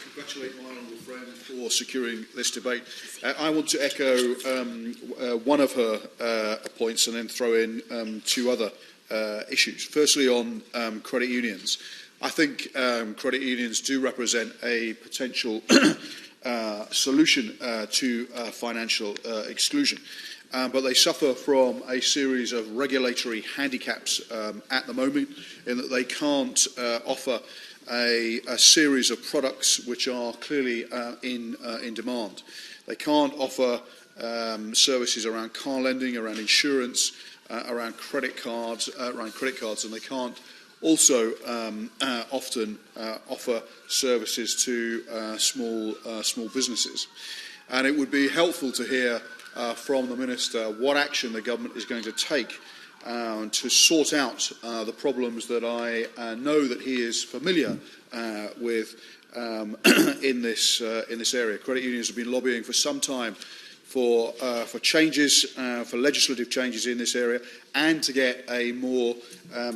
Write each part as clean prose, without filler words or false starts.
congratulate my honourable friend for securing this debate. I want to echo one of her points and then throw in two other issues. Firstly, on credit unions. I think credit unions do represent a potential solution to financial exclusion. But they suffer from a series of regulatory handicaps at the moment, in that they can't offer a series of products which are clearly in demand. They can't offer services around car lending, around insurance, around credit cards, and they can't also often offer services to small businesses. And it would be helpful to hear from the Minister what action the government is going to take to sort out the problems that I know that he is familiar with in this area. Credit unions have been lobbying for some time for changes, for legislative changes in this area, and to get a more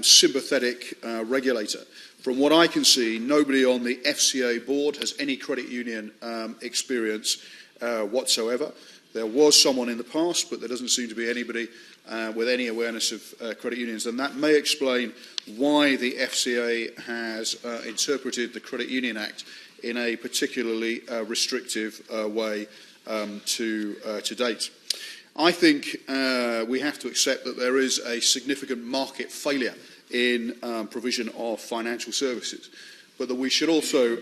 sympathetic regulator. From what I can see, nobody on the FCA board has any credit union experience whatsoever. There was someone in the past, but there doesn't seem to be anybody with any awareness of credit unions, and that may explain why the FCA has interpreted the Credit Union Act in a particularly restrictive way to date. I think we have to accept that there is a significant market failure in provision of financial services, but that we should also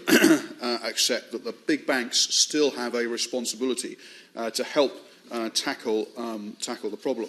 accept that the big banks still have a responsibility to help tackle the problem.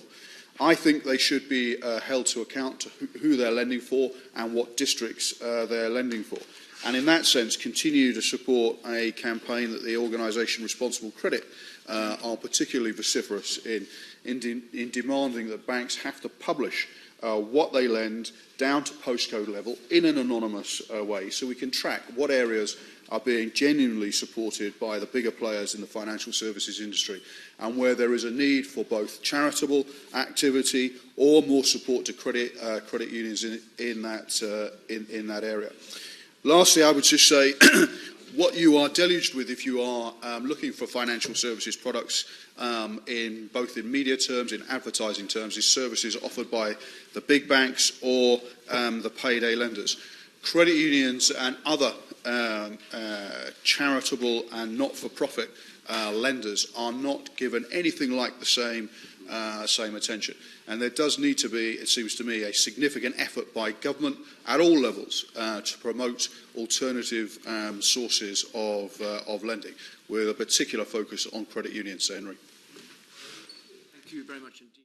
I think they should be held to account to who they're lending for and what districts they're lending for. And in that sense, continue to support a campaign that the organisation Responsible Credit are particularly vociferous in demanding that banks have to publish what they lend down to postcode level in an anonymous way, so we can track what areas are being genuinely supported by the bigger players in the financial services industry, and where there is a need for both charitable activity or more support to credit unions in that area. Lastly, I would just say what you are deluged with if you are looking for financial services products in both in media terms, in advertising terms, is services offered by the big banks or the payday lenders. Credit unions and other charitable and not-for-profit lenders are not given anything like the same attention. And there does need to be, it seems to me, a significant effort by government at all levels to promote alternative sources of lending, with a particular focus on credit unions, Sir Henry. Thank you very much indeed.